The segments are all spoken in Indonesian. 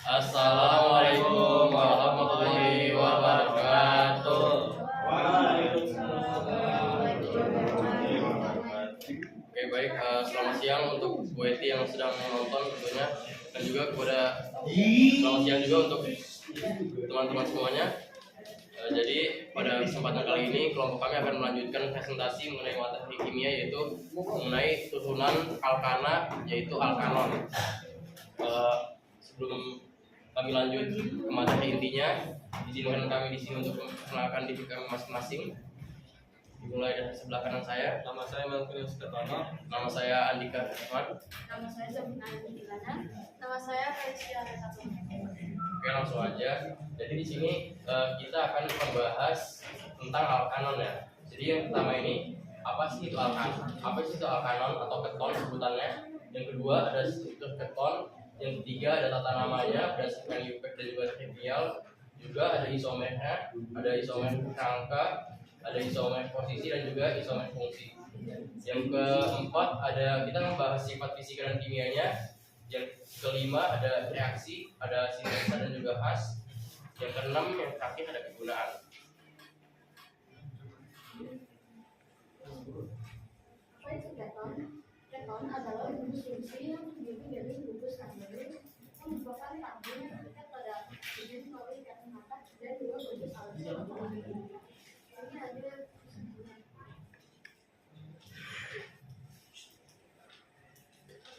Assalamualaikum warahmatullahi wabarakatuh. Oke, baik. Selamat siang untuk Bu Eti yang sedang menonton tentunya, dan juga selamat siang juga untuk teman-teman semuanya. Jadi pada kesempatan kali ini kelompok kami akan melanjutkan presentasi mengenai materi kimia, yaitu mengenai susunan alkana, yaitu alkanon. Sebelum kami lanjut ke materi intinya, izinkan kami di sini untuk memperkenalkan diri kami masing-masing. Dimulai dari sebelah kanan saya. Nama saya Melkius Kertono. Nama saya Andika Rahman. Nama saya Sabina Andika. Nama saya Felicia Retatu. Oke, langsung aja. Jadi di sini kita akan membahas tentang alkanon ya. Jadi yang pertama ini, apa sih itu alkanon? Apa sih itu alkanon atau keton sebutannya? Yang kedua ada struktur keton. Yang ketiga ada tata namanya berdasarkan UPEC dan juga trivial. Juga ada isomernya, ada isomer kerangka, ada isomer posisi, dan juga isomer fungsi. Yang keempat ada kita membahas sifat fisika dan kimianya. Yang kelima ada reaksi, ada sintesa dan juga khas. Yang keenam yang terakhir ada kegunaan. Apa itu keton? Keton adalah gugus fungsi yang terdiri dari gugus karbon yang merupakan karbon yang terikat pada gugus melalui ikatan mata dan juga gugus alkil atau air. Ini ada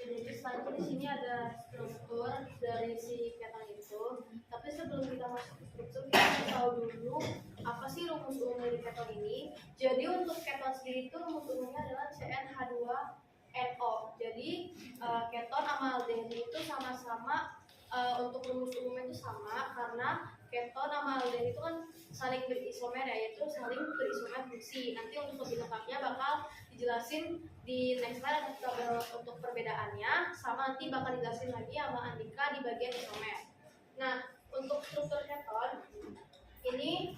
jadi selanjutnya di sini ada struktur dari si keton itu. Tapi sebelum kita masuk ke struktur, kita harus tahu dulu apa sih rumus umum dari keton ini. Jadi untuk keton sendiri itu rumus umumnya adalah CN H2NO. Jadi keton sama aldehyde itu sama-sama untuk rumus umumnya itu sama, karena keton sama aldehyde itu kan saling berisomer ya, yaitu saling berisomer fungsi. Nanti untuk lebih lengkapnya bakal dijelasin di next slide ada tabel untuk perbedaannya, sama nanti bakal dijelasin lagi sama Andika di bagian isomer. Nah, untuk struktur keton ini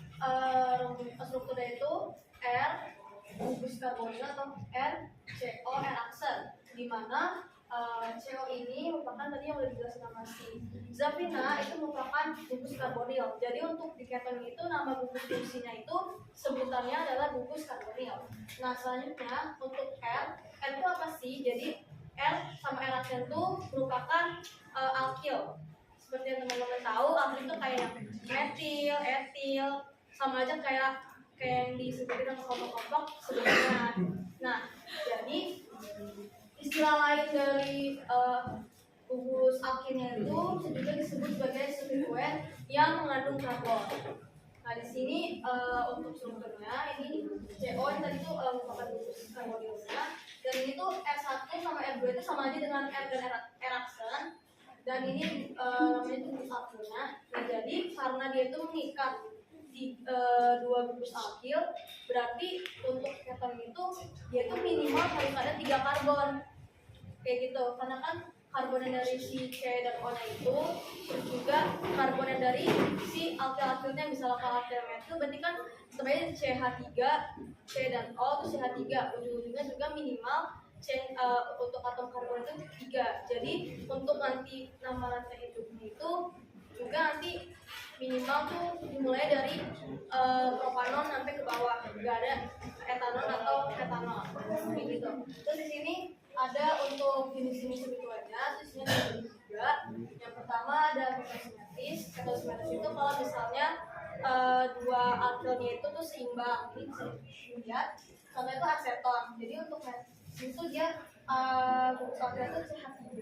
strukturnya itu R gugus karbonil atau RCO aksen, di mana CO ini merupakan tadi yang udah dijelasin sama si Zafina, itu merupakan gugus karbonil. Jadi untuk di keton itu nama gugus fungsinya itu sebutannya adalah gugus karbonil. Nah, selanjutnya untuk R itu apa sih? Jadi R sama R aksen itu merupakan alkil. Seperti yang teman-teman tahu, alkil itu kayak metil, etil, sama aja kayak yang disebutin sama kelompok-kelompok sebelumnya. Nah, jadi istilah lain dari gugus alkilnya itu juga disebut sebagai substituen yang mengandung karbon. Nah, di sini untuk strukturnya ini CO yang tadi itu merupakan gugus karbonilnya, dan ini tuh R1 sama R2 itu sama aja dengan R dan R aksen, dan ini namanya itu gugus alkilnya. Nah, jadi karena dia itu mengikat di dua gugus alkil, berarti untuk keton itu dia itu minimal harus ada 3 karbon kayak gitu, karena kan karbon yang dari si C dan O nya itu, terus juga karbon yang dari si alkil-alkilnya, misalnya alkil metil, berarti kan sebenarnya CH3, C dan O itu CH3, ujung-ujungnya juga minimal untuk atom karbon itu 3. Jadi untuk nanti nama rantai hidupnya itu juga nanti minimal tuh dimulai dari propanon sampai ke bawah, nggak ada etanol atau etanol kayak gitu. Terus di sini ada untuk jenis-jenis sebetulnya, jenisnya ada 3. Yang pertama ada ketosimetis. Ketosimetis itu kalau misalnya dua alkilnya itu tuh seimbang, ini bisa dilihat. Contohnya itu aseton. Jadi untuk itu dia gugus alkilnya itu CH3.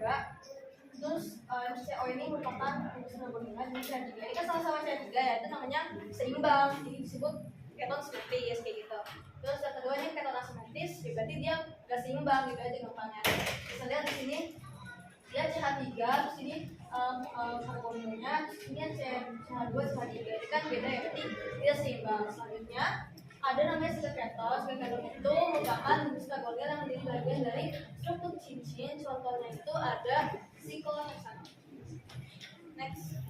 Terus CO ini merupakan gugus karbonilnya, jadi CH3. Ini kan sama-sama CH3 ya, itu namanya seimbang, jadi disebut keton simetis kayak gitu. Terus yang kedua ini keton asimetis, berarti dia gak seimbang gitu aja gampangnya. Bisa lihat di sini dia CH3, terus ini karbonilnya, terus ini CH2, CH3. Jadi kan beda ya, berarti dia seimbang. Selanjutnya ada namanya siliketon. Siliketon itu merupakan gugus karbonil yang menjadi bagian dari struktur cincin. Contohnya itu ada siklohexanol. Next.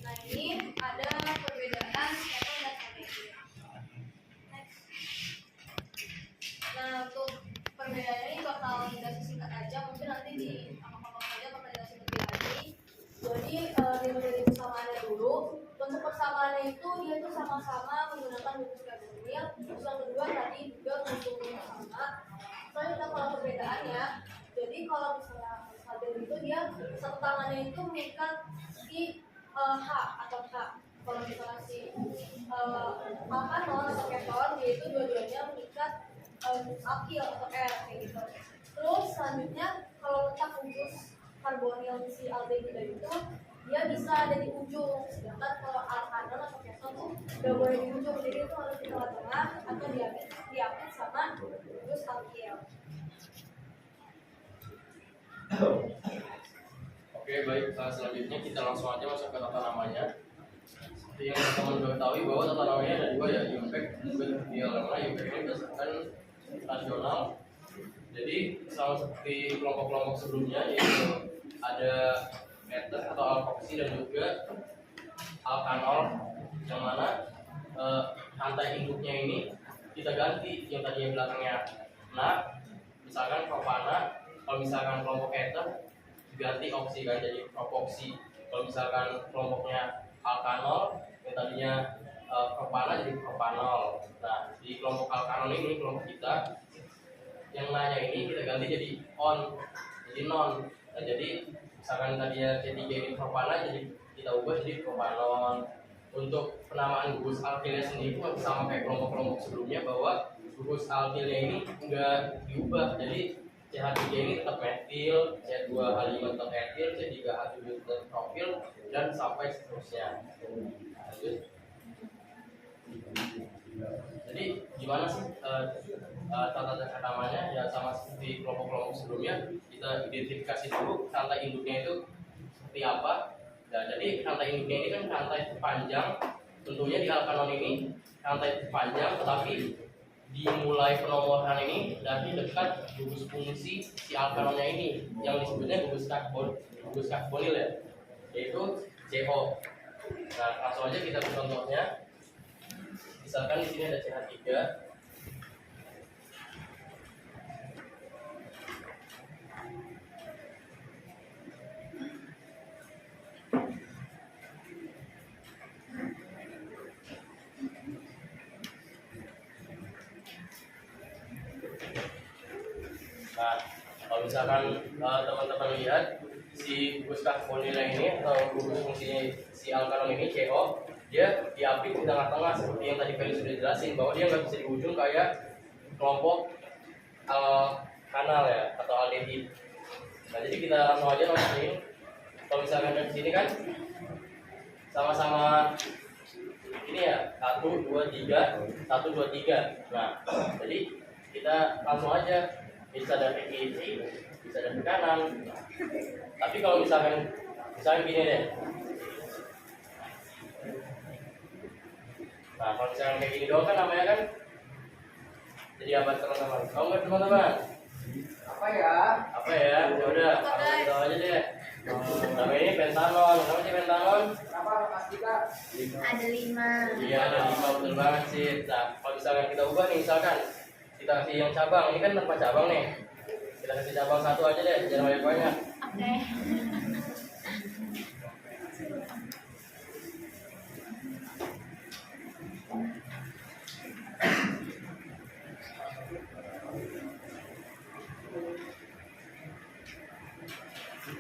Nah, ini ada perbedaan keton dan aldehyde. Next. Nah, untuk perbedaannya ini bakal dikasih singkat aja, mungkin nanti di apa-apa aja bakal dikasih lebih lagi. Jadi dimulai dari persamaannya dulu. Untuk persamaannya itu dia tuh sama-sama menggunakan rumus karbonil. Terus yang kedua tadi juga rumusnya sama. Soalnya kalau perbedaannya, jadi kalau misalnya saldo itu dia satu tangannya itu mengikat si H atau K. Kalau misalnya si alkanon atau keton, dia itu dua-duanya mengikat alkil atau R kayak gitu. Terus selanjutnya kalau letak rumus karbonil si aldehida itu dia bisa ada di ujung, sedangkan kalau alkanon atau keton tuh nggak boleh di ujung, jadi itu harus di tengah-tengah atau diapit sama rumus alkil. Oke, baik. Selanjutnya kita langsung aja masuk ke tata namanya. Seperti yang teman-teman sudah ketahui bahwa tata namanya ada dua ya, impact dan juga trivial. Karena impact ini berdasarkan nasional. Jadi sama seperti kelompok-kelompok sebelumnya, yaitu ada ether atau alkoksi dan juga alkanol, yang mana rantai induknya ini kita ganti yang tadinya belakangnya nah, misalkan propana. Kalau misalkan kelompok ether diganti oksi kan jadi propoksi. Kalau misalkan kelompoknya alkanol yang tadinya propana jadi propanol. Nah, di kelompok alkanol ini, kelompok kita yang nanya ini kita ganti jadi on, jadi non. Nah, jadi misalkan tadinya C3 ini propana, jadi kita ubah jadi propanon. Untuk penamaan gugus alkilnya sendiri pun sama kayak kelompok-kelompok sebelumnya, bahwa gugus alkilnya ini enggak diubah. Jadi CH3 ini tetap metil, C2H5 tetap etil, C3H7 tetap profil, dan sampai seterusnya. Lanjut. Jadi gimana sih tata cara namanya? Ya sama seperti kelompok-kelompok sebelumnya, kita identifikasi dulu rantai induknya itu seperti apa. Nah, jadi rantai induknya ini kan rantai terpanjang. Tentunya di alkanon ini rantai terpanjang, tetapi dimulai penomoran ini dari dekat gugus fungsi si alkanonnya ini yang disebutnya gugus karbonil ya, yaitu CO. Nah, langsung aja kita ke contohnya. Misalkan di sini ada CH3. Nah, kalau misalkan teman-teman lihat si gugus karbonilnya ini atau gugus fungsi si alkanon ini CO, dia diapit di tengah-tengah seperti yang tadi Felix sudah jelasin, bahwa dia nggak bisa di ujung kayak kelompok kanal ya atau aldehid. Nah, jadi kita langsung aja nomborin. Kalau misalkan dari sini kan sama-sama ini ya 1, 2, 3, 1, 2, 3. Nah, jadi kita langsung aja bisa dari kiri, bisa dari kanan. Tapi kalau misalkan gini deh. Nah, kalau misalkan kayak gini doang kan namanya kan jadi apa teman-teman? Tahu nggak teman-teman? Apa ya? Apa ya? Ya udah, tahu aja deh. Nama ini pentanon. Nama sih pentanon? Kenapa Mas Dika? Ada 5. Iya, ada 5, betul banget sih. Nah, kalau misalkan kita ubah nih, misalkan kita kasih yang cabang, ini kan tanpa cabang nih. Kita kasih cabang 1 aja deh, jangan banyak-banyak. Oke.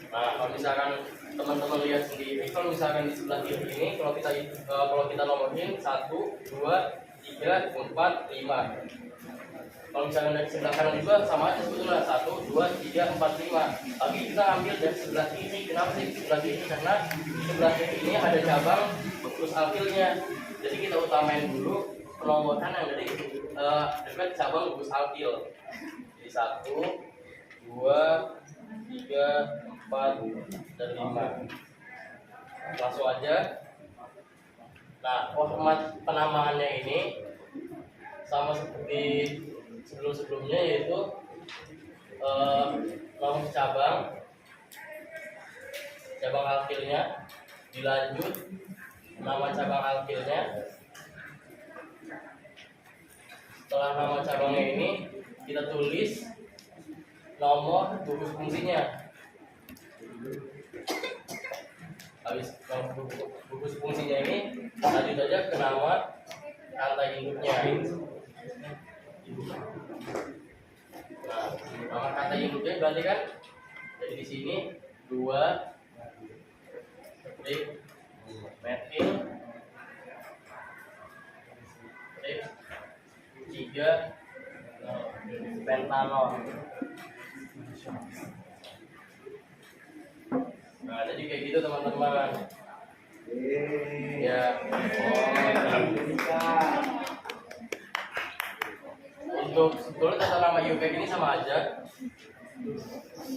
Nah, kalau misalkan teman-teman lihat sendiri, kalau misalkan di sebelah kiri ini, kalau kita nomorin 1, 2, 3, 4, 5. Kalau misalkan dari sebelah kanan juga sama aja sebetulnya 1, 2, 3, 4, 5. Tapi kita ambil dari sebelah kiri. Kenapa sih sebelah kiri? Karena di sebelah kiri ini ada cabang gugus alkilnya. Jadi kita utamain dulu penomoran yang dari dekat cabang gugus alkil. Jadi 1, 2, 3, 4, dan 5. Langsung aja. Nah, format penamaannya ini sama seperti sebelum-sebelumnya, yaitu nomor cabang alkilnya, dilanjut nama cabang alkilnya. Setelah nama cabangnya ini kita tulis nomor gugus fungsinya. Habis gugus fungsinya ini lanjut aja ke nama rantai induknya. Nah, nama rantai induknya berarti kan jadi di sini 2 metil 3 pentanol. Nah, jadi kayak gitu teman-teman. Ya. Untuk sebetulnya tata nama IUPAC ini sama aja,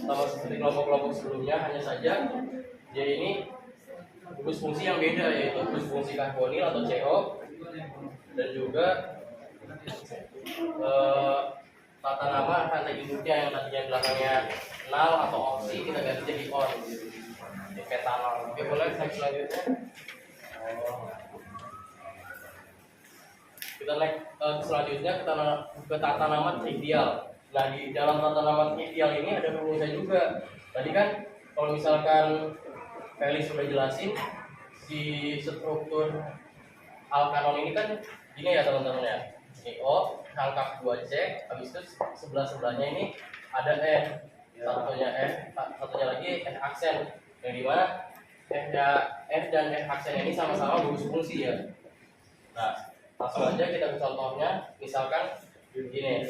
sama seperti kelompok-kelompok sebelumnya, hanya saja dia ini gugus fungsi yang beda, yaitu gugus fungsi karbonil atau CO, dan juga tata nama rantai induknya yang tadinya belakangnya nal atau oksi kita ganti jadi on, di ketanol. Oke, boleh next selanjutnya. Kita naik selanjutnya ke tata nama trivial. Nah, di dalam tata nama trivial ini ada rumusnya juga. Tadi kan kalau misalkan Felix sudah jelasin si struktur alkanon ini kan gini ya teman-teman ya. O rangkap 2C, habis itu sebelah-sebelahnya ini ada F. Satunya lagi F aksen. Yang dimana F dan F aksen ini sama-sama gugus fungsi ya. Nah, langsung aja kita ke contohnya. Misalkan gini.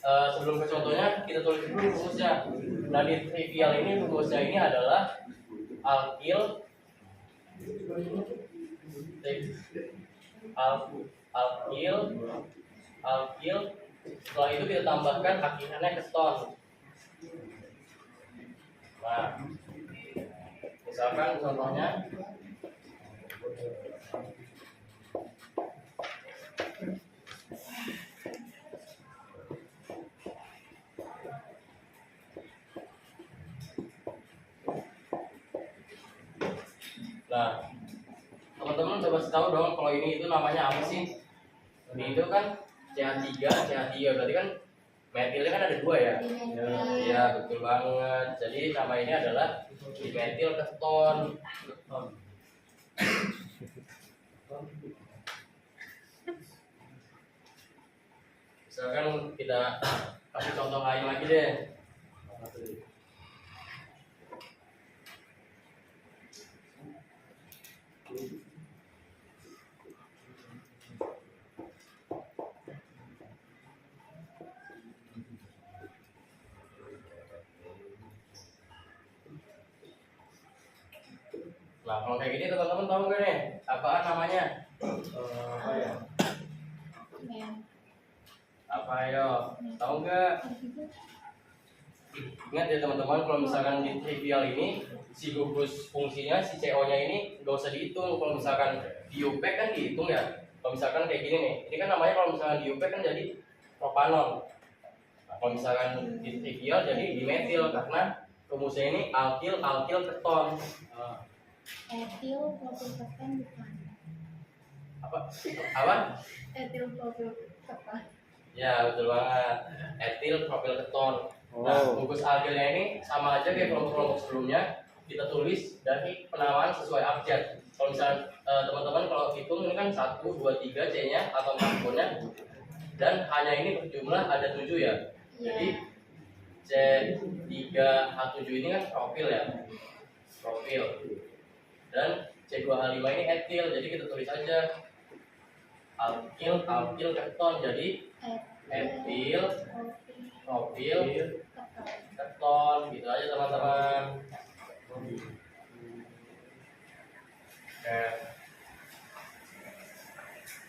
Sebelum ke contohnya kita tulis dulu rumusnya. Nah, di trivial ini rumusnya ini adalah alkil setelah itu kita tambahkan akhirannya keton. Nah, misalkan contohnya nah, teman-teman coba tahu dong kalau ini itu namanya apa sih? Ini itu kan CH3 berarti kan metilnya kan ada 2 ya? Iya, betul banget. Jadi nama ini adalah dimetil keton. Misalkan kita kasih contoh lain lagi deh. Nah, kalau kayak gini teman-teman tahu nggak nih? Apaan namanya? Apa ya? Apa ayo? Tahu nggak? Ingat ya teman-teman, kalau misalkan di trivial ini si gugus fungsinya, si CO-nya ini nggak usah dihitung. Kalau misalkan di IUPAC kan dihitung ya. Kalau misalkan kayak gini nih, ini kan namanya kalau misalkan di IUPAC kan jadi propanol. Nah, kalau misalkan di trivial jadi dimetil karena rumusnya ini alkil keton. Etil propil keton bukan? Apa? Etil propil keton. Ya, betul banget. Etil propil keton. Nah, gugus alkilnya ini sama aja kayak kelompok-kelompok sebelumnya. Kita tulis dari penamaan sesuai abjad. Kalau misalnya teman-teman kalau hitung ini kan 1, 2, 3 C-nya atau karbonnya, dan hanya ini berjumlah ada 7 ya. Jadi C3H7 ini kan profil ya. Profil. Dan C2H5 ini etil. Jadi kita tulis aja alkil keton. Jadi etil propil keton, gitu aja teman-teman.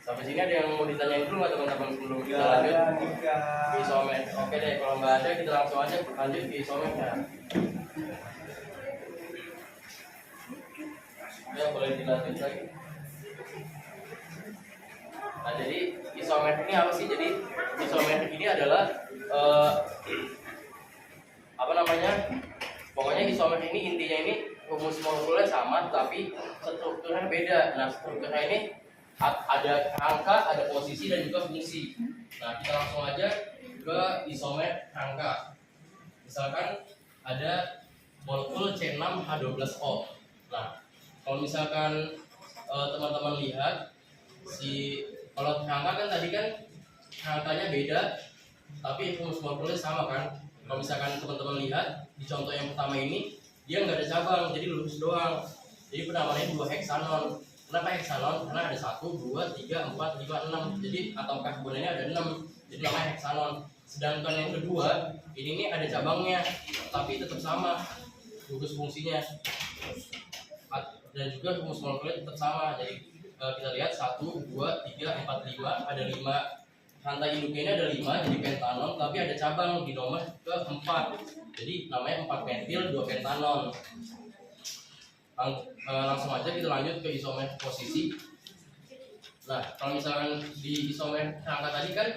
Sampai sini ada yang mau ditanyain dulu nggak teman-teman sebelum kita lanjut ke isomer? Oke deh, kalau nggak ada kita langsung aja lanjut ke isomernya. Ya, boleh dilanjut lagi. Nah, jadi isomer ini apa sih? Jadi isomer ini adalah apa namanya? Pokoknya isomer ini intinya ini rumus molekulnya sama tapi strukturnya beda. Nah, strukturnya ini ada rangka, ada posisi dan juga fungsi. Nah, kita langsung aja ke isomer rangka. Misalkan ada molekul C6H12O. Nah, kalau misalkan teman-teman lihat kalau angka kan tadi kan angkanya beda, tapi rumus molekulnya sama kan. Kalau misalkan teman-teman lihat di contoh yang pertama ini, dia nggak ada cabang, jadi lurus doang. Jadi penamaannya 2 heksanon. Kenapa heksanon? Karena ada 1, 2, 3, 4, 5, 6. Jadi atom karbonnya ada 6. Jadi namanya heksanon. Sedangkan yang kedua, ini nih ada cabangnya, tapi tetap sama rumus fungsinya. Dan juga rumus molekulnya tetap sama. Jadi kita lihat 1, 2, 3, 4, 5, ada 5 rantai induknya ini ada 5 jadi pentanon, tapi ada cabang di nomor ke 4. Jadi namanya 4 pentil 2 pentanon. Langsung aja kita lanjut ke isomer posisi. Nah, kalau misalkan di isomer rangka tadi kan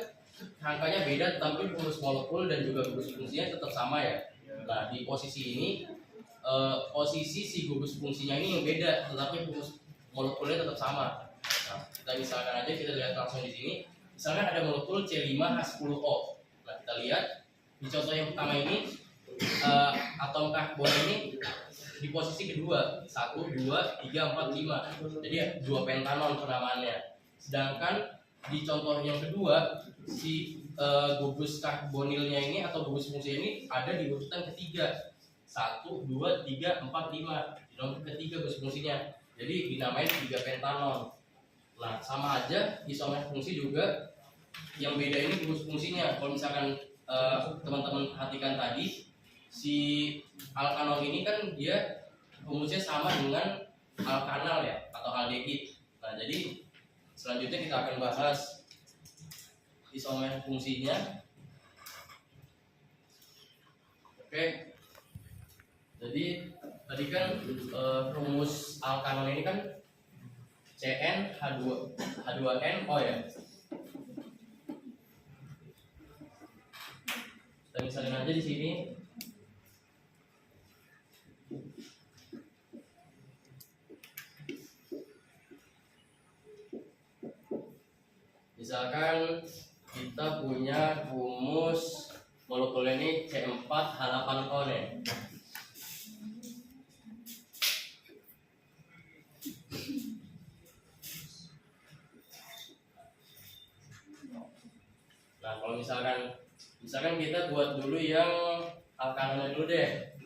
rangkanya beda, tapi rumus molekul dan juga rumus fungsinya tetap sama ya. Nah, di posisi ini posisi si gugus fungsinya ini yang beda, tetapi rumus molekulnya tetap sama. Nah, kita misalkan aja kita lihat langsung di sini. Misalkan ada molekul C5H10O. Nah, kita lihat di contoh yang pertama ini atom karbon ini di posisi kedua 1, 2, 3, 4, 5. Jadi 2 pentanon penamaannya. Sedangkan di contoh yang kedua si gugus karbonilnya ini atau gugus fungsi ini ada di urutan ketiga 1, 2, 3, 4, 5. Di nomor ketiga gugus fungsinya. Jadi dinamain 3 pentanon. Nah, sama aja isomer fungsi juga yang beda ini gugus fungsinya. Kalau misalkan teman-teman perhatikan tadi si alkanon ini kan dia rumusnya sama dengan alkanal ya atau aldehid. Nah, jadi selanjutnya kita akan bahas isomer fungsinya. Oke. Jadi tadi kan rumus alkanon ini kan CN H2NO ya. Kita misalin aja di sini. Misalkan kita punya rumus molekul ini C4H8O nih. Nah, kalau misalkan kita buat dulu yang alkanonnya dulu deh.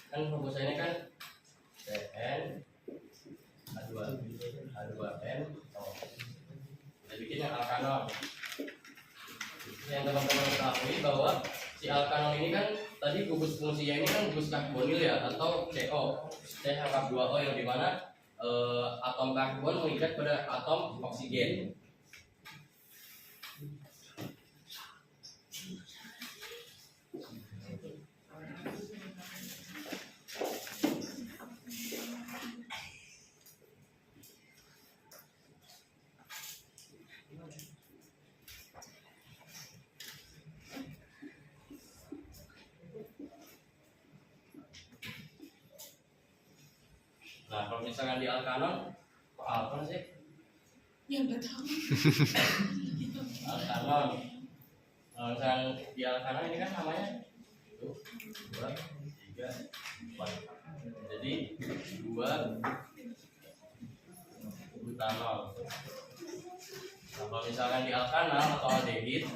Kan rumusnya kan CN H2N O. Kita bikin yang alkanon. Yang teman-teman ketahui bahwa si alkanon ini kan tadi gugus fungsinya ini kan gugus karbonil ya atau CO. CH2O yang dimana atom karbon mengikat pada atom oksigen. Nah, kalau misalkan di alkanon, kok alkanon sih? Ya nggak tahu. Alkanon. Kalau misalkan di alkanon ini kan namanya 1, 2, 3, 4. Jadi 2 butanol. Nah, kalau misalkan di alkanal atau aldehid,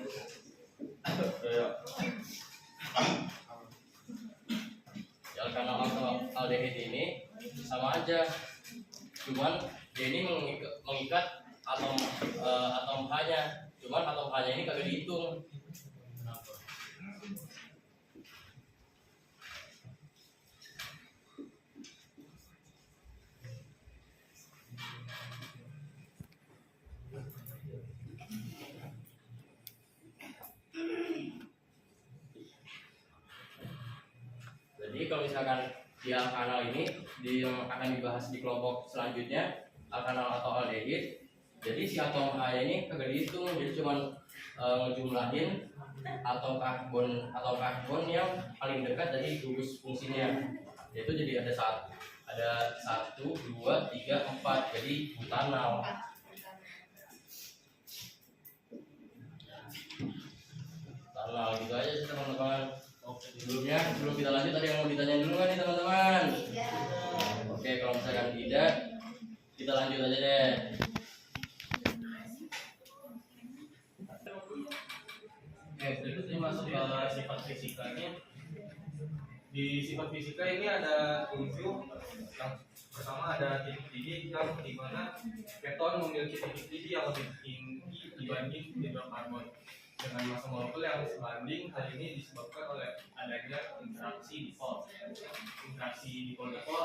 di alkanal atau aldehid ini sama aja, cuman dia ini mengikat atom H-nya, cuman atom H-nya ini kagak dihitung. Kenapa? Jadi kalau misalkan di alkanal ini yang akan dibahas di kelompok selanjutnya alkanal atau aldehid. Jadi si atom H ini kagak dihitung, jadi cuma ngejumlahin atom karbon yang paling dekat dari gugus fungsinya. Yaitu jadi ada 1, 2, 3, 4. Jadi butanal. Butanal gitu aja sih teman-teman. Sebelum kita lanjut ada yang mau ditanya dulu kan nih teman-teman? Oke, kalau misalkan tidak, kita lanjut aja deh. Oke, berikutnya masuk ke sifat fisikanya. Di sifat fisika ini ada 7. Yang pertama ada titik didih, yang dimana keton memiliki titik didih yang lebih tinggi dibanding hidrokarbon dengan massa molekul yang sebanding. Hal ini disebabkan oleh adanya interaksi dipol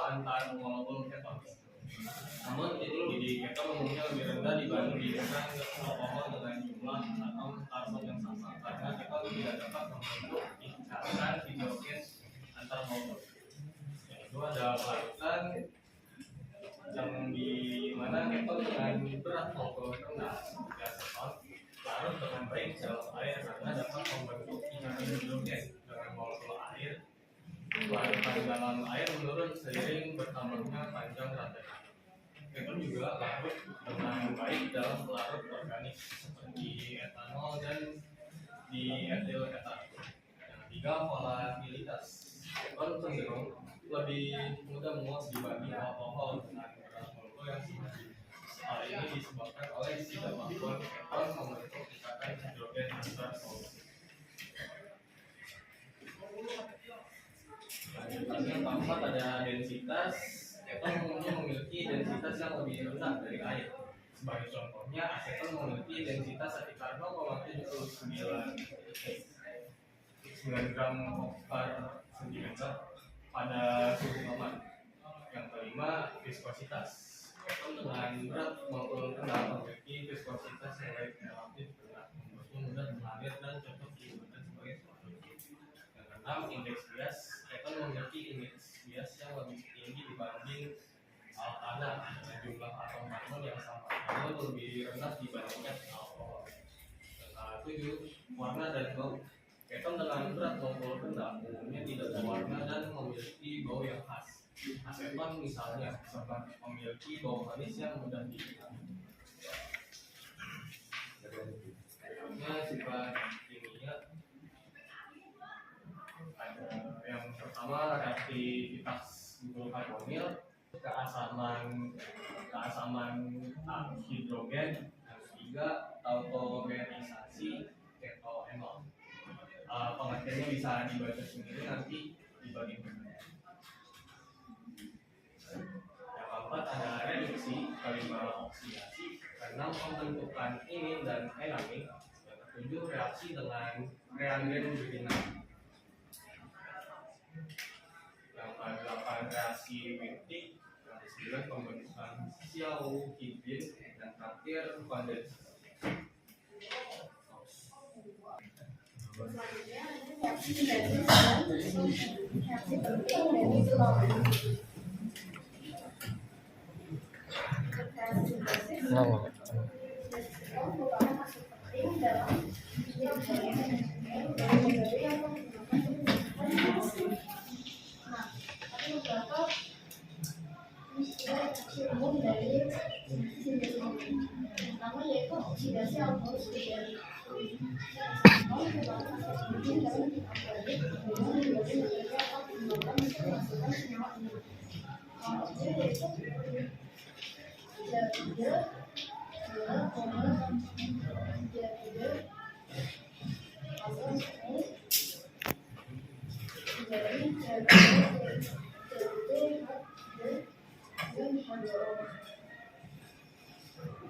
antar molekul keton. Namun titik didih keton umumnya lebih rendah dibandingkan alkohol dengan jumlah atom karbon yang sama, karena keton tidak dapat membentuk ikatan hidrogen antar molekul. Yang kedua ada larutan, yang di mana keton dengan berat molekul rendah seperti aseton larut dengan baik dalam air karena dapat membentuk ikatan hidrogen dengan molekul air. Larutan dalam air menurun seiring bertambahnya panjang rantai. Keton juga larut dengan baik dalam pelarut organik seperti etanol dan di etil ketan. Yang ketiga volatilitas. Keton cenderung lebih mudah menguap dibanding alkohol dengan berat molekul yang sama. Hal ini disebabkan oleh tidak kemampuan keton membentuk ikatan hidrogen antar molekul. Yang keempat ada densitas. Keton umumnya memiliki densitas yang lebih rendah dari air. Sebagai contohnya, aseton memiliki densitas sekitar 0,79 gram per sentimeter pada suhu aman. Yang kelima, viskositas. Keton dengan berat molekul rendah memiliki viskositas yang relatif rendah, membuatnya mudah mengalir dan cocok digunakan sebagai solvent. Yang keenam, indeks bias. Keton memiliki indeks bias yang lebih tinggi dibanding alkana dengan jumlah atom karbon yang sama, namun lebih rendah dibandingkan alkohol. Yang ketujuh, warna dan bau. Keton dengan berat molekul rendah umumnya tidak berwarna dan memiliki bau yang khas. Aseton misalnya memiliki bau manis yang mudah dikenal. Berikutnya sifat kimia. Ada yang pertama reaktivitas gugur karbonil, keasaman hidrogen. Yang ketiga tautomerisasi ketoenol. Pengertiannya bisa dibaca sendiri nanti di bagian berikutnya. Yang keempat ada reduksi, kelima oksidasi, keenam pembentukan imin dan enamin, yang ketujuh reaksi dengan reagen binar, yang kedelapan reaksi Wittig, yang kesembilan pembentukan Xiao-Hidin, dan terakhir kondensasi. Selanjutnya ini reaksi sintesis dan reaksi penting dari tulang. Reaksi sintesis merupakan masuk penting dalam metode yang menggunakan reaksi. Nah, ada beberapa reaksi umum dari sintesis ini. Pertama yaitu oksidasi alkohol sekunderi.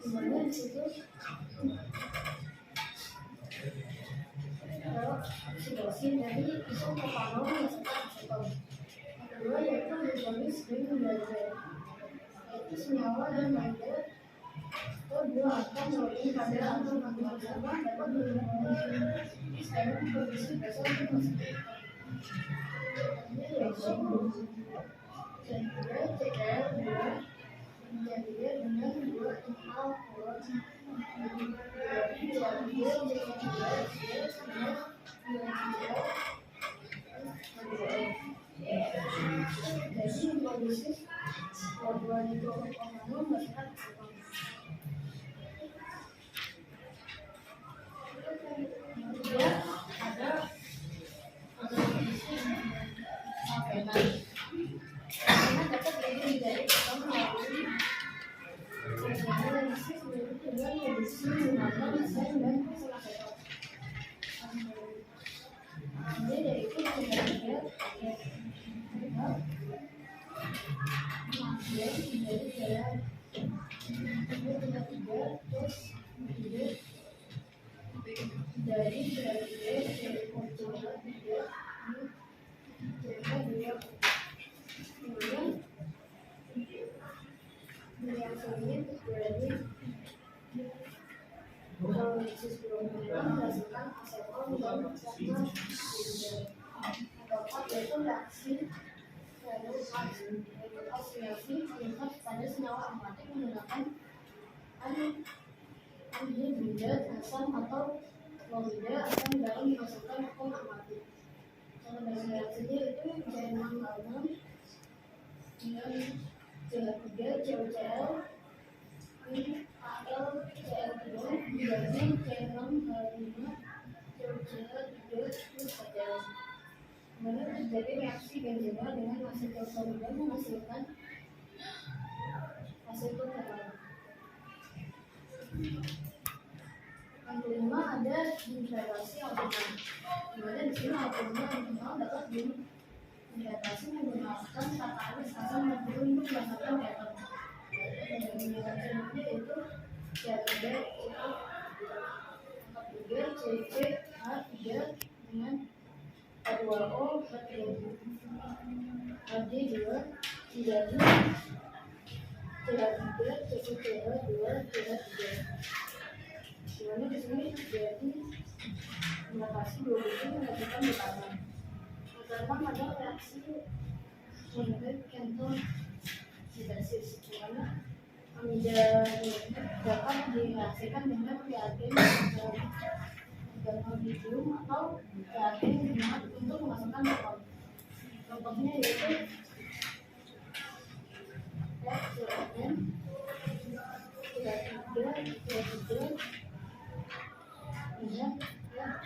Dimana di situ oksidosi dari isopropanol mencetak aseton. Yang kedua yaitu hidrolis benzodiazid, yaitu senyawa dan baiknya dua atom protein pada atom kandungan sama dapat menggunakan dalam kondisi dasar masuk. Ini yaitu CL2 menjadi dengan 2 alkohol. Jadi kondisi dua hidropropanol mencetak aseton. Kemudian ada kondisi alkenan. Karena dapat jadi dari keton menggunakan asen dan aseton. Jadi dari itu tiga menjadi jalan terus dari kemudian reaksinya terjadi menghasilkan aseton dan plasma keempat yaitu reaksi yaitu oksiasi meningkat pada senyawa aromatik menggunakan anhidrida asam atau klorida asam dalam menghasilkan atom aromatik. Cara dasar reaksinya itu C6H6 dengan CH3 COCl AlCl2 dibanding C6H5 COCl3 plus HCl. Kemudian terjadi reaksi benzena dengan asetilklorida menghasilkan asetilketon. Yang kelima ada dihidratasi alkohol. Dimana di sini alkohol dapat dihidratasi menggunakan katalis asam merkuri untuk menghasilkan keton. Dan dihidratasi yaitu CH3 CH3 dengan H2O H2 jadi CH3 CH2 CH3. Dimana di sini jadi menghasilkan dua biji menghasilkan betanan. Pertama ada reaksi mengenai kenton sintesis, dimana amida dapat direaksikan dengan reagen ganolidium atau reagen minyak untuk menghasilkan keton. Contohnya yaitu reagen minyak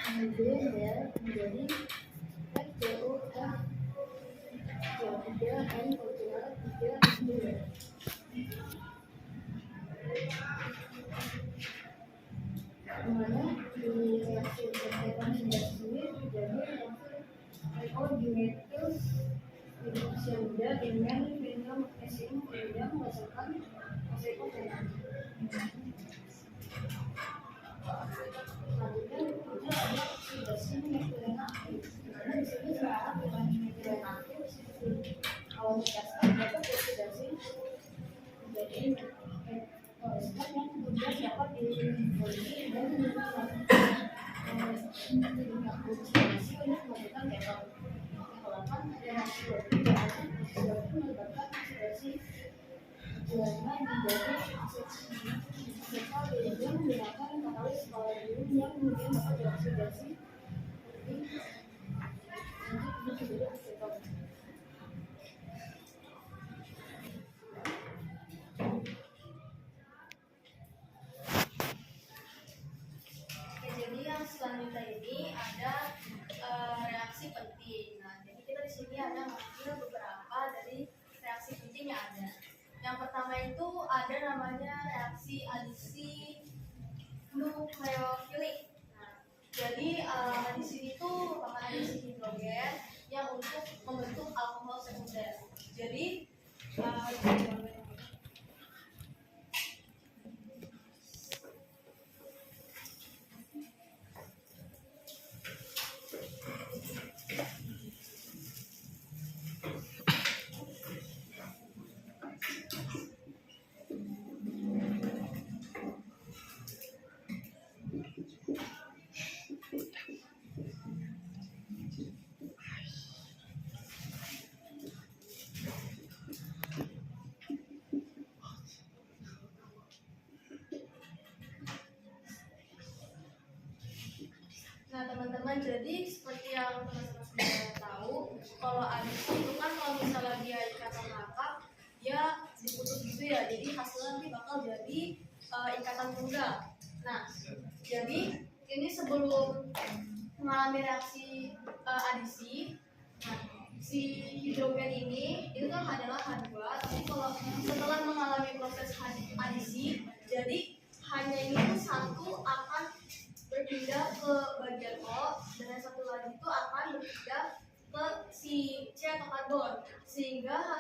kemudian menjadi FCOF dan OCl3 dimana di reaksi keton sintesis ini terjadi iodimethyl hidroksiada dengan mineral magnesium kemudian menghasilkan asetoketon. Selanjutnya kita ada oksidasi metilen aktif. Dimana di sini sekarang dengan metilen aktif seperti awal dikasih dapat oksidasi menjadi ester yang kemudian dapat dipolisi dan menggunakan oksidasi untuk menghasilkan keton. Yang reaksi menyebabkan oksidasi plasma menjadi asetal menggunakan katalis palladium yang kemudian dapat dioksidasi menjadi aseton. Jadi yang selanjutnya ini ada reaksi penting. Nah, jadi kita di sini ada mengambil beberapa dari reaksi penting yang ada. Yang pertama itu ada namanya reaksi adisi nukleofilik. Nah, jadi di sini itu merupakan adisi hidrogen yang untuk membentuk alkohol sekunder. Jadi nah teman-teman, jadi seperti yang teman-teman sudah tahu, kalau adisi itu kan kalau misalnya dia ikatan rapat, dia diputus gitu ya, jadi hasilnya nanti bakal jadi ikatan tunggal. Nah, jadi ini sebelum mengalami reaksi adisi, nah, si hidrogen ini itu kan adalah H2, tapi kalau setelah mengalami proses adisi, jadi hanya ini tuh satu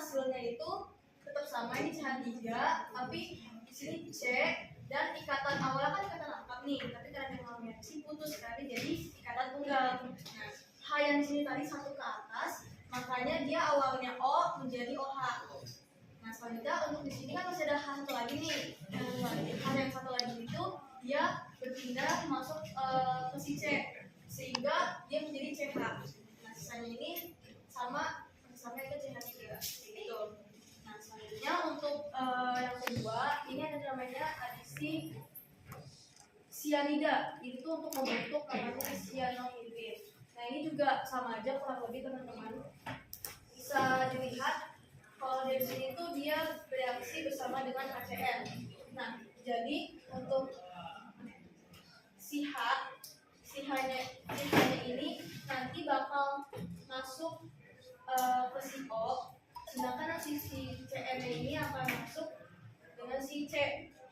hasilnya itu tetap sama, ini CH3, tapi di sini C, dan ikatan awalnya kan ikatan lengkap nih, tapi karena teknologi putus sekali jadi ikatan tunggal. Nah, H yang di sini tadi satu ke atas, makanya dia awalnya O menjadi OH. Nah, selanjutnya untuk di sini kan masih ada H satu lagi nih. H yang satu lagi itu dia berpindah masuk ke si C, sehingga dia menjadi CH. Nah, sisanya ini sama itu CH3 gitu. Nah, selanjutnya untuk yang kedua ini ada namanya adisi sianida, itu untuk membentuk namanya sianohydrin. Nah, ini juga sama aja kurang lebih teman-teman. Bisa dilihat kalau dari sini tuh dia bereaksi bersama dengan HCl. Nah, jadi untuk si H-nya ini nanti bakal masuk ke si O, sedangkan si Cl ini akan masuk dengan si C.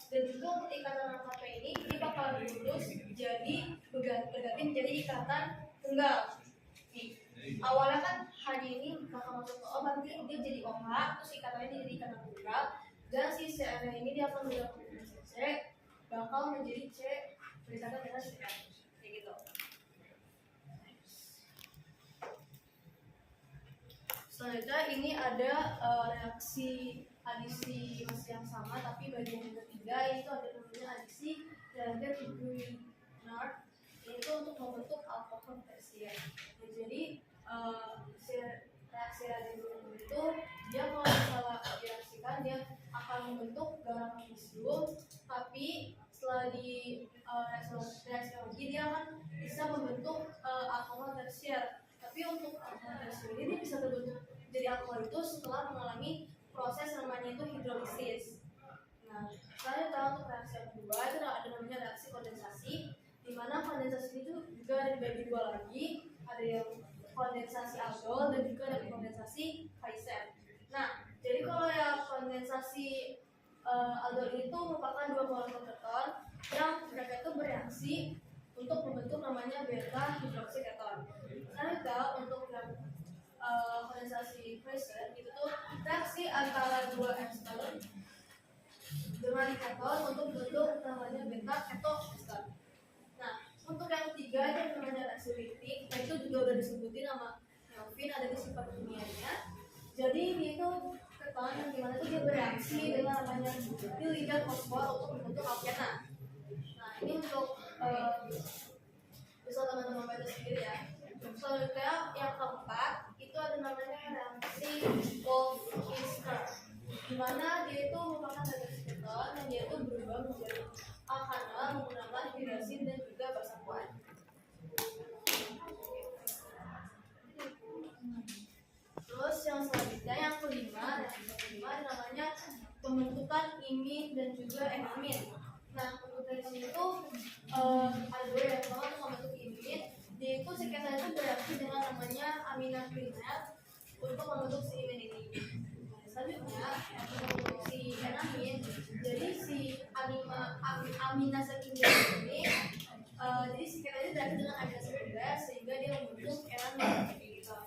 Dan juga untuk ikatan lengkapnya ini bakal diurus jadi berganti menjadi ikatan tunggal. Nih, awalnya kan H ini bakal masuk ke O, berarti dia jadi OH, terus ikatannya jadi ikatan tunggal, dan si Cl ini dia akan bergabung dengan si C, bakal menjadi C berikatan dengan Cl, kayak gitu. Selanjutnya ini ada reaksi adisi masih yang sama, tapi bagian yang ketiga itu ada namanya adisi Lambert-Gruinard, yaitu untuk membentuk alkohol tersier. Nah, jadi reaksi Lambert-Gruinard itu dia kalau misalnya direaksikan dia akan membentuk garam magnesium, tapi setelah di reaksi lagi dia akan bisa membentuk alkohol tersier. Tapi untuk alkohol tersier ini bisa terbentuk jadi alkohol itu setelah mengalami proses namanya itu hidrolisis. Nah, selanjutnya untuk reaksi yang kedua itu ada namanya reaksi kondensasi, di mana kondensasi itu juga ada dibagi dua lagi, ada yang kondensasi aldol dan juga ada kondensasi Kaiser. Nah, jadi kalau yang kondensasi aldol itu merupakan dua molekul keton yang mereka itu bereaksi untuk membentuk namanya beta hidroksiketon. Selanjutnya untuk yang kondensasi Kaiser itu tuh reaksi antara dua ester dengan keton untuk bentuk namanya beta ketoester. Nah, untuk yang ketiga itu namanya reaksi litik. Nah, itu juga udah disebutin sama Melvin, ada di sifat kimianya. Jadi dia itu keton yang dimana itu dia bereaksi dengan namanya diolid dan fosfor untuk membentuk alkena. Nah, ini untuk bisa teman-teman baca sendiri ya. Selanjutnya yang keempat itu ada namanya reaksi Wolff-Kiesker, di mana dia itu merupakan reaksi keton yang dia itu berubah menjadi alkana menggunakan hidrosin dan juga basa kuat. Terus yang selanjutnya yang kelima, reaksi kelima namanya pembentukan imin dan juga etamin. Nah, untuk dari sini itu ada dua yang pertama untuk membentuk imin. Dia itu si keton itu bereaksi dengan namanya amina primer untuk membentuk si imin ini. Nah, selanjutnya untuk si enamin, jadi si amina sekunder ini, jadi si keton ini bereaksi dengan amina sekunder sehingga dia membentuk enamin. Gitu. Nah,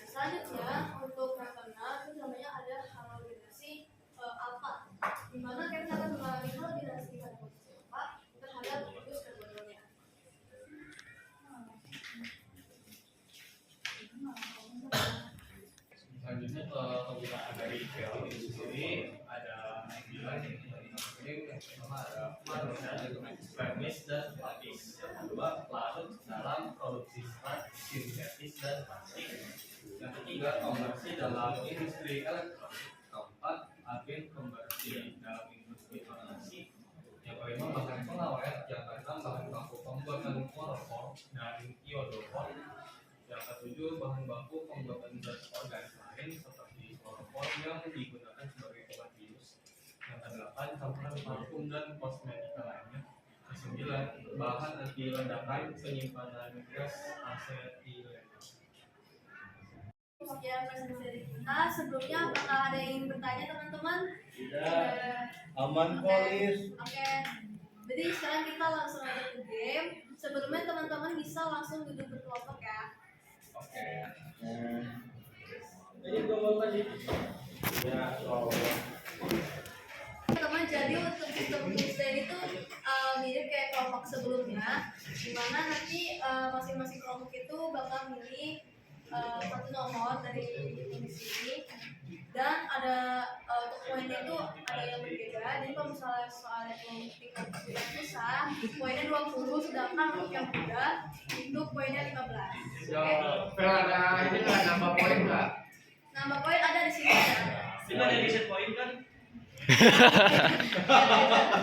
selanjutnya untuk yang keenam itu namanya ada halogenasi alfa, di mana kita akan mengalami halogenasi karbonasi alfa terhadap gugus karbonilnya. Selanjutnya penggunaan dari PL itu sendiri ada 9. Ini yang pertama ada premis dan lapis. Yang kedua larut dalam produksi serat sintetis dan plastik. Yang ketiga konversi dalam industri elektronik. Keempat agen konversi dalam industri farmasi. Yang kelima bahan pengawet. Yang keenam bahan baku pembuatan kloroform dan iodoform. Yang ketujuh bahan baku pembuatan zat organik lain seperti kloroform yang digunakan sebagai obat virus. Yang kedelapan campuran parfum dan kosmetika lainnya. Kesembilan bahan anti ledakan penyimpanan gas asetilen. Sekian presentasi dari kita. Sebelumnya apakah ada yang ingin bertanya teman-teman? Tidak. Aman polis. Oke. Jadi sekarang kita langsung aja ke game. Sebelumnya teman-teman bisa langsung duduk berkelompok ya. Oke. Ini gua mau tadi. Ya, so. Teman, jadi untuk sistem tulisan itu mirip kayak kelompok sebelumnya, dimana nanti masing-masing kelompok itu bakal milih satu nomor dari tulis ini, dan ada untuk poinnya itu ada yang berbeda. Jadi kalau misalnya soalnya di kelompok yang susah, poinnya 20, sedangkan untuk yang mudah itu poinnya 15. Fel ada ini nggak nambah poin nggak? Nambah poin ada di sini. Kita ada reset poin kan?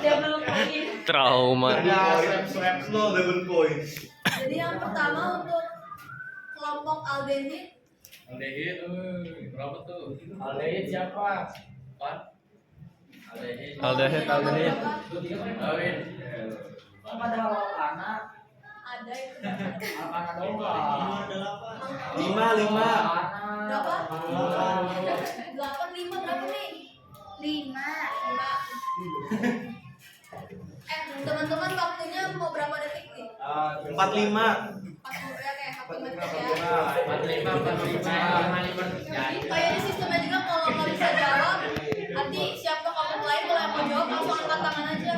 Dia belum poin. Trauma. Ada swap slow double point. Jadi yang pertama untuk kelompok aldehyde. Aldehid, berapa tuh? Aldehid siapa? Empat. Aldehid. Aldehid, aldehid. Kawin. Apa ada anak? Ada itu. Anak doang. Lima. Berapa? 8, 5 Anak. berapa nih? 5. Teman-teman waktunya mau berapa detik nih? 45. 40 ya, kayak 40 detik ya. 45. Oh ya, di sistemnya juga kalau nggak bisa jawab, nanti siapa kelompok lain kalau yang mau jawab langsung angkat tangan aja.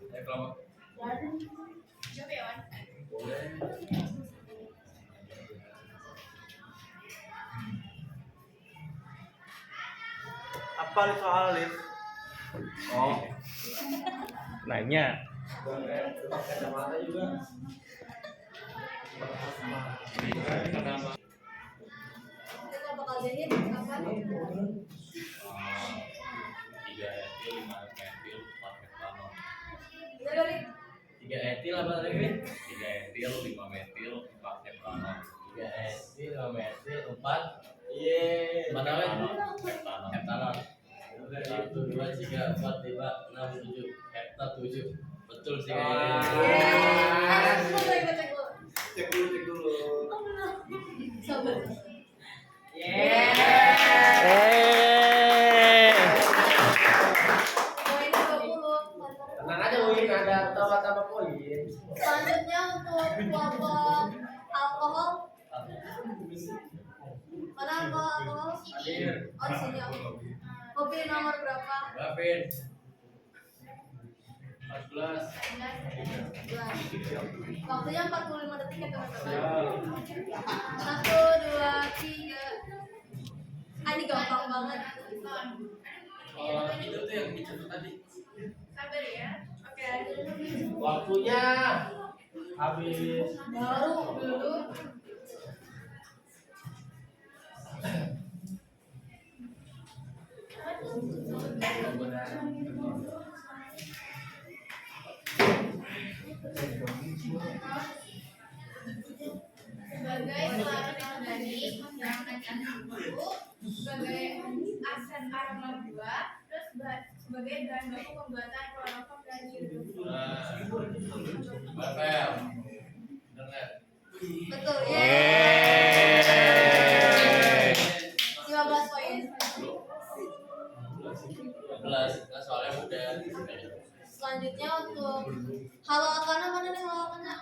Ya, kelompok. Jawab ya, Wan. Apa nih soal Liv? Oh. Nanya. Kacamata juga. Ini kelompok aldehyde apa? 3 etil, 5 metil, 4 metanol. Udah dari 3 etil apa tadi, Vin? 3 etil, 5 metil, 4 metanol. 3 etil, 5 metil, 4 Iya. metanol. Metanol. Heptanol. 1, 2, 3, 4, 5, 6, 7. Hepta 7. Betul sih kayaknya. Cek dulu. Sabar. Poinnya 20. Tenang aja Win, ada tambah poin. Selanjutnya untuk kelompok alkohol. Mana alkohol? Hadir. Oh, di sini. Kopi nomor berapa? Gavin. 14. 11. Waktunya 45 detik ya teman-teman. 1, 2, 3. Ini gampang banget. Oh, itu tuh yang dicatat tadi. Sabar ya. Oke. Waktunya habis. Baru dulu. Sebagai pelarut organik yang dulu, sebagai asen aroma buah, terus sebagai bahan baku pembuatan kloroform dan hidrogen. Rafael. Benar. Betul ya. Yeay. 15 poin. 12. Nah, soalnya mudah. Selanjutnya untuk halo Akana, mana nih halo Akana?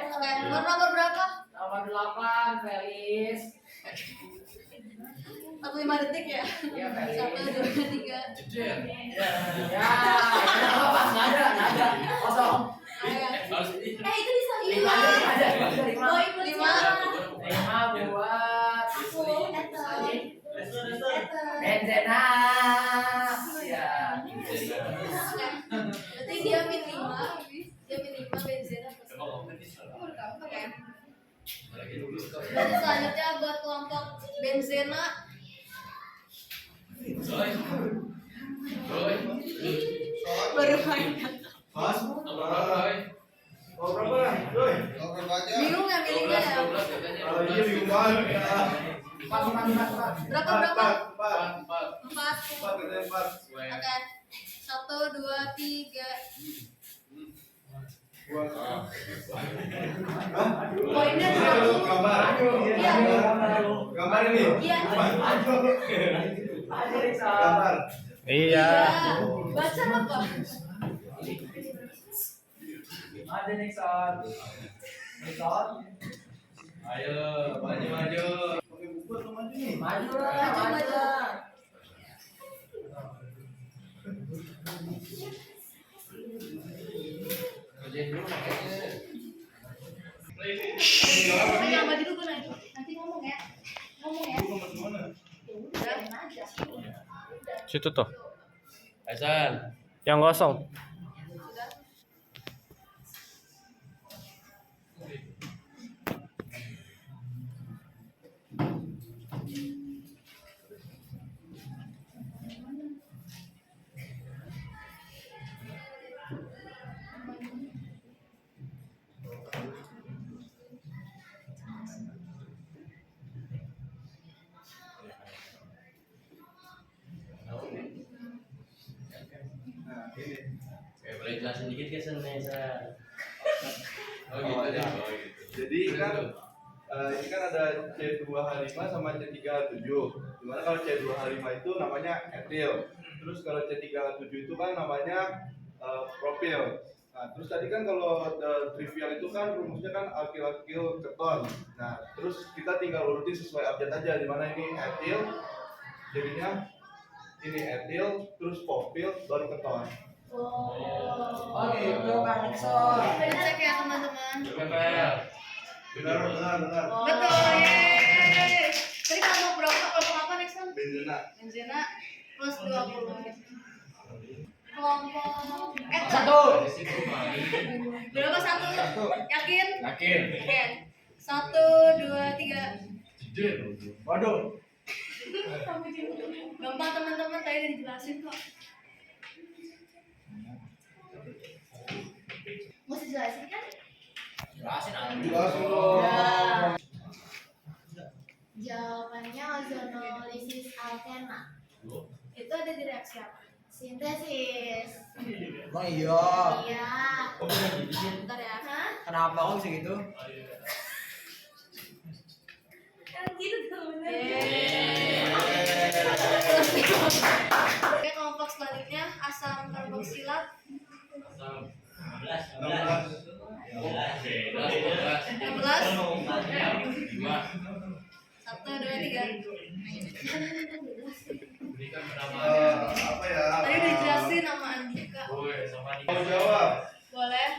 Oke, nomor berapa? Nomor 8 Felis. 45 detik ya? Iya, Felis. 1, 2, 3. Jeder. Ya, apa? Nggak ada. Kosong. Ayo. Harus ini. Itu bisa 5 aja. 5. Poin 5. 5 buat Aku, Ethan. Benzena. Ya. Berarti dia min 5. Dia min 5 benzena. Oke. Berarti selanjutnya buat kelompok benzena. Soy. Soy. Baru main. Mas, Nomor berapa, Soy? mau berapa? Doi. Bingung nggak milihnya ya? 12 katanya. Iya di rumah. Berapa? 4. 4. 4 katanya 4. Oke. 1, 2, 3. Poinnya Gambar. Iya. Gambar ini. Iya. Gambar. Iya. Baca apa? Ada Nixon. Ayo, maju. Pakai buku atau maju nih? Maju lah. Kerjain dulu makanya. Yang maju dulu nanti ngomong ya. Udah aja. Situ tuh. Hasan. Yang kosong. Sudah. Nah, ini. Oke, boleh jelasin dikit ke Nesa. Oh Oh, gitu ya. deh. Jadi kan ini kan ada C2H5 sama C3H7. Dimana kalau C2H5 itu namanya etil. Terus kalau C3H7 itu kan namanya propil. Nah, terus tadi kan kalau trivial itu kan rumusnya kan alkil-alkil keton. Nah, terus kita tinggal urutin sesuai update aja. Dimana ini etil, jadinya ini etil, terus propil, baru keton. Oh gitu Kang Nixon. Cek ya teman-teman. Benar. Benar. Betul, yeay. Tadi kelompok berapa? Kelompok apa next one? Benzena. Benzena plus 20. Kelompok Satu. berapa? Satu? Yakin? Yakin. Yakin. 1, 2, 3. Waduh. Gampang teman-teman, tadi udah dijelasin kok. Mau dijelasin kan? Jelasin dong. Jawabannya ozonolisis alkena. Itu ada di reaksi apa? Sintesis. Emang iya. Iya. Bentar ya. Hah? Kenapa kok bisa gitu? Kan gitu temen-temen. Oke, kelompok selanjutnya asam karboksilat 16. 1, 2, 3. Apa ya? Tadi udah dijelasin sama Andika. Mau jawab? Boleh?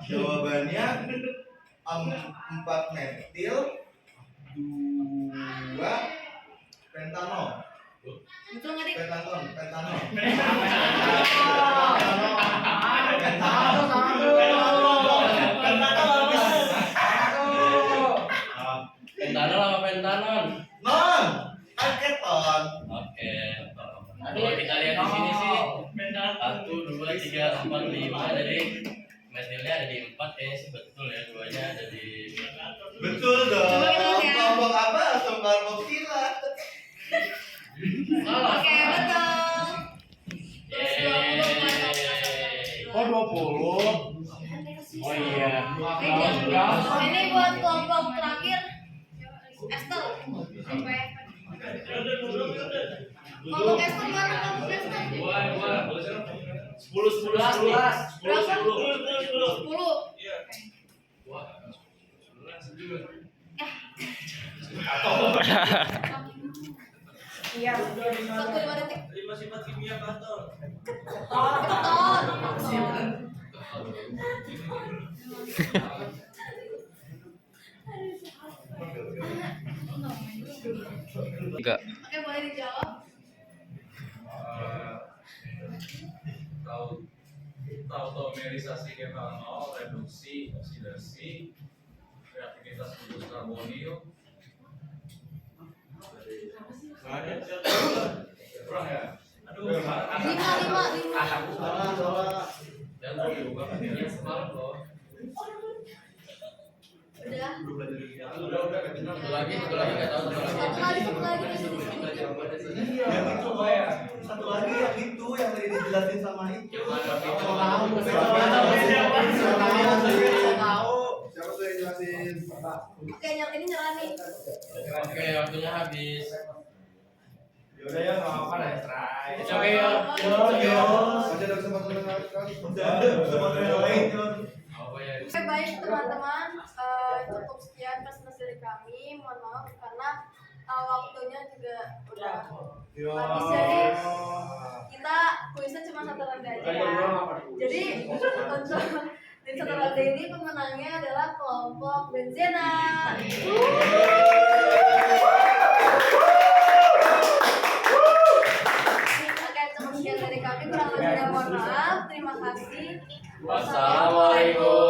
Jawabannya 4 metil 2 pentanol. Betul nggak, Dik? Pentanol. Pentanon apa pentanon? Non, kan keton. Oke. Kalau kita lihat di sini sih 1, 2, 3, 4, 5. Jadi metilnya ada di 4 kayaknya sih betul ya. Duanya ada di. Betul dong. Coba kita lihat ya. Kelompok apa? Asam karboksilat. Oke, betul. Plus 20 Yeay. Oh 20. Oh iya. Ini buat kelompok terakhir. Esther. Kelompok Esther mana kelompok Esther? 10. Berapa? 10. Iya, sudah di 1, 2 detik. 5 sifat kimia Platon. Betul. Tiga. Oke, boleh dijawab. Tautomerisasi ketanol, reduksi, oksidasi, reaktivitas gugus karbonil. Kurang ya? Aduh, 5. Salah. Dan mau diubah kan dia semalam loh. Udah. Udah. Satu lagi nggak tahu satu lagi. Iya, itu ya. Satu lagi yang itu yang tadi dijelasin sama itu. Tahu. Siapa tuh yang jelasin? Oke, ini nyerah nih. Oke, waktunya habis. Yaudah ya, nggak apa-apa lah, try. Oke, yo. Masih ada kesempatan yang lain kan? Masih ada kesempatan yang lain kan? Apa ya? Oke, baik teman-teman, cukup sekian presentasi dari kami. Mohon maaf karena waktunya juga udah habis, jadi kita kuisnya cuma satu ronde aja ya. Jadi untuk di satu ronde ini pemenangnya adalah kelompok Benzena. Oke, cukup sekian dari kami. Kurang lebihnya mohon maaf. Terima kasih. Wassalamualaikum